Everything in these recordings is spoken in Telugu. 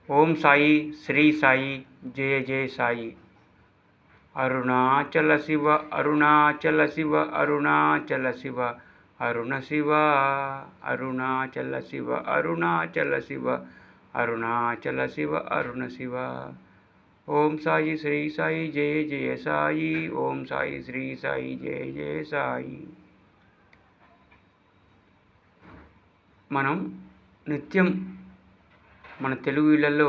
ఓం సాయి, శ్రీ సాయి, జయ జయ సాయి. అరుణాచల శివ, అరుణాచల శివ, అరుణాచల శివ, అరుణ శివ, అరుణాచల శివ, అరుణాచల శివ, అరుణాచల శివ, అరుణ శివ. ఓం సాయి, శ్రీ సాయి, జయ జయ సాయి. ఓం సాయి, శ్రీ సాయి, జయ జయ సాయి. మనం నిత్యం మన తెలుగు ఇళ్లలో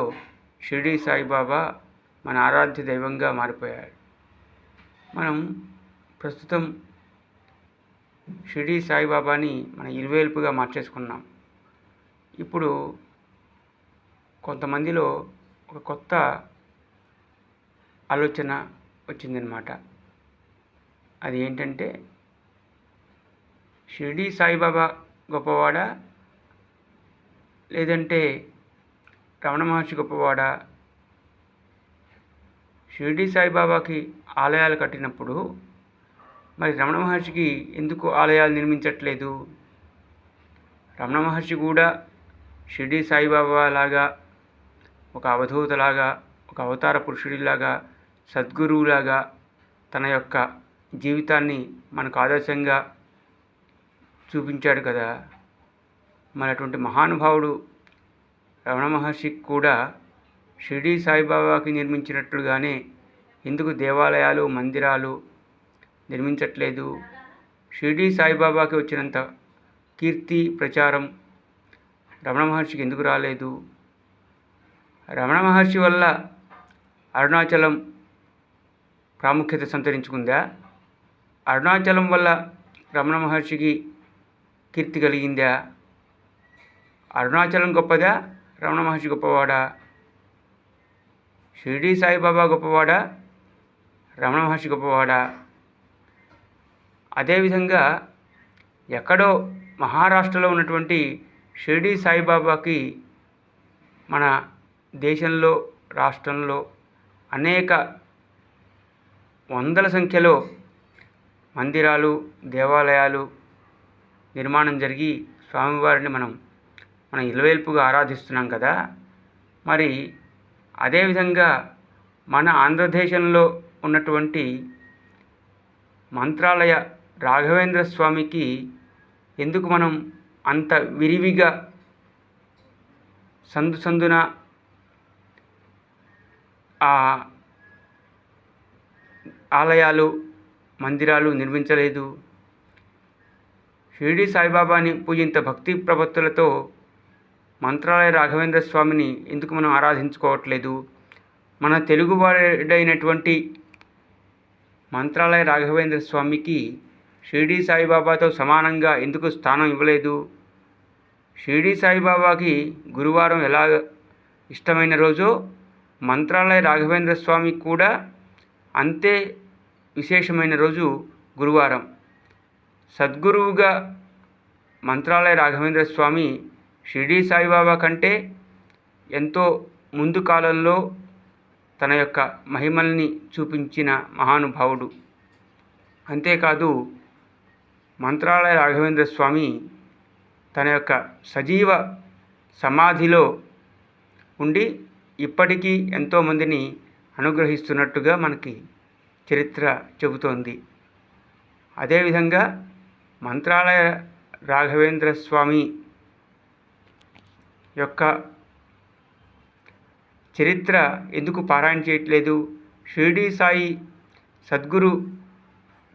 షిరిడి సాయిబాబా మన ఆరాధ్య దైవంగా మారిపోయారు. మనం ప్రస్తుతం షిరిడి సాయిబాబాని మన ఇరువేల్పుగా మార్చేసుకున్నాం. ఇప్పుడు కొంతమందిలో ఒక కొత్త ఆలోచన వచ్చిందనమాట. అది ఏంటంటే, షిరిడి సాయిబాబా గొప్పవాడా, లేదంటే రమణ మహర్షి గొప్పవాడా? షిరిడి సాయిబాబాకి ఆలయాలు కట్టినప్పుడు మరి రమణ మహర్షికి ఎందుకు ఆలయాలు నిర్మించట్లేదు? రమణ మహర్షి కూడా షిరిడి సాయిబాబా లాగా, ఒక అవధూతలాగా, ఒక అవతార పురుషుడిలాగా, సద్గురువులాగా తన యొక్క జీవితాన్ని మనకు ఆదర్శంగా చూపించాడు కదా. మరి అటువంటి మహానుభావుడు రమణ మహర్షి కూడా షిరిడి సాయిబాబాకి నిర్మించినట్లుగానే ఎందుకు దేవాలయాలు, మందిరాలు నిర్మించట్లేదు? షిరిడి సాయిబాబాకి వచ్చినంత కీర్తి, ప్రచారం రమణ మహర్షికి ఎందుకు రాలేదు? రమణ మహర్షి వల్ల అరుణాచలం ప్రాముఖ్యత సంతరించుకుందా? అరుణాచలం వల్ల రమణ మహర్షికి కీర్తి కలిగిందా? అరుణాచలం గొప్పదా, రమణ మహర్షి గొప్పవాడా? షిరిడి సాయిబాబా గొప్పవాడా, రమణ మహర్షి గొప్పవాడా? అదేవిధంగా ఎక్కడో మహారాష్ట్రలో ఉన్నటువంటి షిరిడి సాయిబాబాకి మన దేశంలో, రాష్ట్రంలో అనేక వందల సంఖ్యలో మందిరాలు, దేవాలయాలు నిర్మాణం జరిగి స్వామివారిని మనం ఇలవేల్పుగా ఆరాధిస్తున్నాం కదా. మరి అదేవిధంగా మన ఆంధ్రదేశంలో ఉన్నటువంటి మంత్రాలయ రాఘవేంద్ర స్వామికి ఎందుకు మనం అంత విరివిగా సందున ఆలయాలు, మందిరాలు నిర్మించలేదు? షిరిడి సాయిబాబాని పూజింత భక్తి ప్రపత్తులతో మంత్రాలయ రాఘవేంద్ర స్వామిని ఎందుకు మనం ఆరాధించుకోవట్లేదు? మన తెలుగువాడైనటువంటి మంత్రాలయ రాఘవేంద్ర స్వామికి షిరిడి సాయిబాబాతో సమానంగా ఎందుకు స్థానం ఇవ్వలేదు? షిరిడి సాయిబాబాకి గురువారం ఎలా ఇష్టమైన రోజో మంత్రాలయ రాఘవేంద్ర స్వామికి కూడా అంతే విశేషమైన రోజు గురువారం. సద్గురువుగా మంత్రాలయ రాఘవేంద్ర స్వామి షిరిడి సాయిబాబా కంటే ఎంతో ముందు కాలంలో తన యొక్క మహిమల్ని చూపించిన మహానుభావుడు. అంతేకాదు, మంత్రాలయ రాఘవేంద్ర స్వామి తన యొక్క సజీవ సమాధిలో ఉండి ఇప్పటికీ ఎంతోమందిని అనుగ్రహిస్తున్నట్టుగా మనకి చరిత్ర చెబుతోంది. అదేవిధంగా మంత్రాలయ రాఘవేంద్ర స్వామి యొక్క చరిత్ర ఎందుకు పారాయణ చేయట్లేదు? షిరిడి సాయి సద్గురు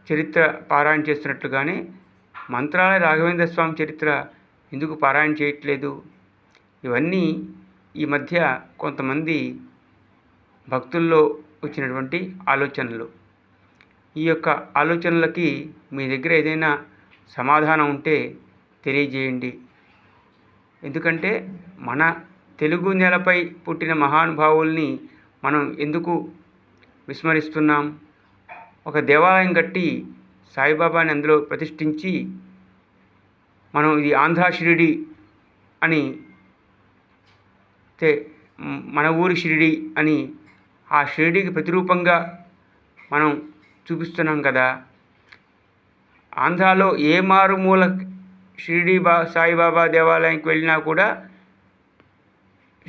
చరిత్ర పారాయణ చేస్తున్నట్లుగానే మంత్రాలయ రాఘవేంద్ర స్వామి చరిత్ర ఎందుకు పారాయణ చేయట్లేదు? ఇవన్నీ ఈ మధ్య కొంతమంది భక్తుల్లో వచ్చినటువంటి ఆలోచనలు. ఈ యొక్క ఆలోచనలకి మీ దగ్గర ఏదైనా సమాధానం ఉంటే తెలియజేయండి. ఎందుకంటే మన తెలుగు నేలపై పుట్టిన మహానుభావుల్ని మనం ఎందుకు విస్మరిస్తున్నాం? ఒక దేవాలయం కట్టి సాయిబాబాని అందులో ప్రతిష్ఠించి మనం ఇది ఆంధ్ర షిరిడి అని, మన ఊరి షిరిడి అని ఆ షిరిడికి ప్రతిరూపంగా మనం చూపిస్తున్నాం కదా. ఆంధ్రాలో ఏ మారుమూల షిరిడి సాయిబాబా దేవాలయానికి వెళ్ళినా కూడా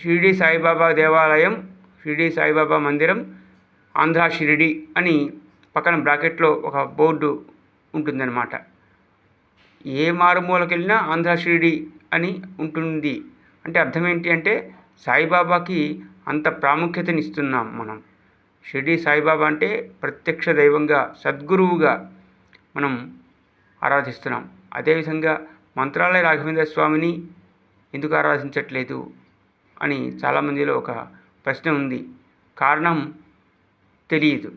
షిరిడి సాయిబాబా దేవాలయం, షిరిడి సాయిబాబా మందిరం, ఆంధ్ర షిరిడి అని పక్కన బ్రాకెట్లో ఒక బోర్డు ఉంటుందన్నమాట. ఏ మారుమూలకి వెళ్ళినా ఆంధ్ర షిరిడి అని ఉంటుంది. అంటే అర్థం ఏంటి అంటే సాయిబాబాకి అంత ప్రాముఖ్యతనిస్తున్నాం మనం. షిరిడి సాయిబాబా అంటే ప్రత్యక్ష దైవంగా, సద్గురువుగా మనం ఆరాధిస్తున్నాం. అదేవిధంగా మంత్రాలయ రాఘవేంద్ర స్వామిని ఎందుకు ఆరాధించట్లేదు అని చాలామందిలో ఒక ప్రశ్న ఉంది. కారణం తెలియదు.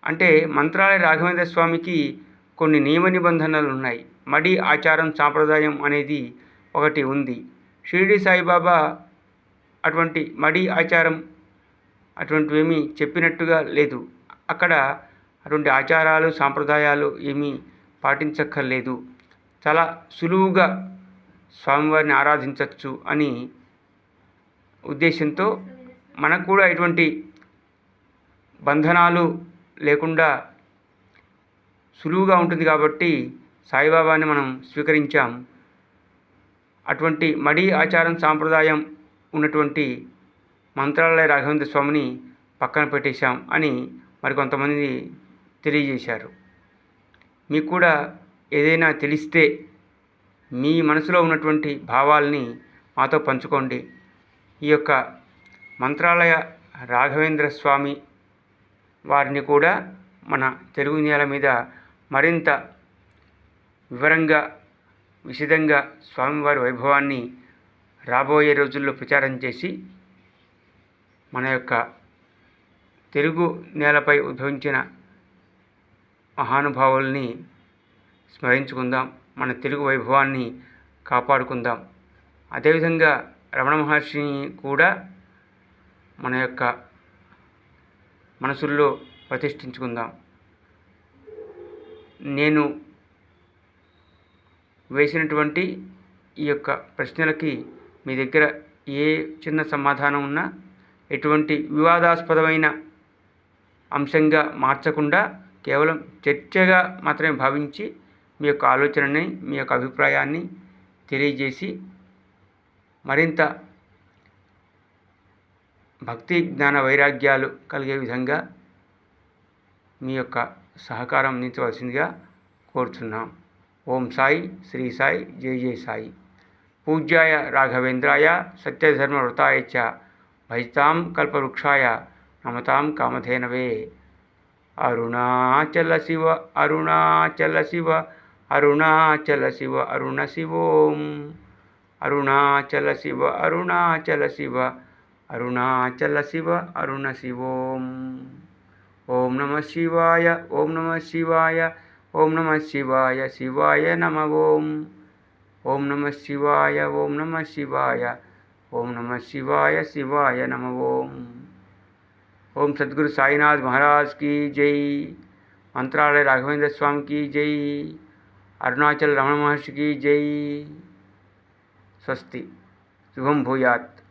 అంటే మంత్రాలయ రాఘవేంద్ర స్వామికి కొన్ని నియమ నిబంధనలు ఉన్నాయి. మడి ఆచారం సాంప్రదాయం అనేది ఒకటి ఉంది. షిరిడి సాయిబాబా అటువంటి మడి ఆచారం అటువంటివేమీ చెప్పినట్టుగా లేదు. అక్కడ అటువంటి ఆచారాలు సాంప్రదాయాలు ఏమీ పాటించక్కర్లేదు. చాలా సులువుగా స్వామివారిని ఆరాధించవచ్చు అని ఉద్దేశంతో మనకు కూడా ఎటువంటి బంధనాలు లేకుండా సులువుగా ఉంటుంది కాబట్టి సాయిబాబాని మనం స్వీకరించాం. అటువంటి మడి ఆచారం సాంప్రదాయం ఉన్నటువంటి మంత్రాలయ రాఘవేంద్ర స్వామిని పక్కన పెట్టేశాం అని మరికొంతమంది తెలియజేశారు. మీకు కూడా ఏదైనా తెలిస్తే మీ మనసులో ఉన్నటువంటి భావాల్ని మాతో పంచుకోండి. ఈ యొక్క మంత్రాలయ రాఘవేంద్ర స్వామి వారిని కూడా మన తెలుగు నేల మీద మరింత వివరంగా, విశదంగా స్వామివారి వైభవాన్ని రాబోయే రోజుల్లో ప్రచారం చేసి మన యొక్క తెలుగు నేలపై ఉద్భవించిన మహానుభావుల్ని స్మరించుకుందాం. మన తెలుగు వైభవాన్ని కాపాడుకుందాం. అదేవిధంగా రమణ మహర్షిని కూడా మన యొక్క మనసుల్లో ప్రతిష్ఠించుకుందాం. నేను వేసినటువంటి ఈ యొక్క ప్రశ్నలకి మీ దగ్గర ఏ చిన్న సమాధానం ఉన్నా ఎటువంటి వివాదాస్పదమైన అంశంగా మార్చకుండా కేవలం చర్చగా మాత్రమే భావించి మీ యొక్క ఆలోచనని, మీ యొక్క అభిప్రాయాన్ని తెలియజేసి మరింత భక్తి జ్ఞాన వైరాగ్యాలు కలిగే విధంగా మీ యొక్క సహకారం అందించవలసిందిగా కోరుచున్నాం. ఓం సాయి, శ్రీ సాయి, జై జై సాయి. పూజ్యాయ రాఘవేంద్రాయ సత్యధర్మవ్రతాయ చ భజతాం కల్పవృక్షాయ నమతాం కామధేనవే. అరుణాచల శివ, అరుణాచల శివ, అరుణాచల శివ, అరుణ శివోం. అరుణాచల శివ, అరుణాచల శివ, అరుణాచల శివ, అరుణ శివోం. ఓం నమ శివాయ, ఓం నమ శివాయ, ఓం నమ శివాయ, శివాయ నమ ఓం. ఓం నమ శివాయ, ఓం నమ శివాయ, ఓం నమ శివాయ, శివాయ నమ ఓం. ఓం సద్గురు సాయినాథ్ మహారాజ్ की जय. मंत्रालय राघवेंद्र स्वामी की जय. अरुणाचल रमण महर्षि की जय. स्वस्ति. शुभम भूयात्.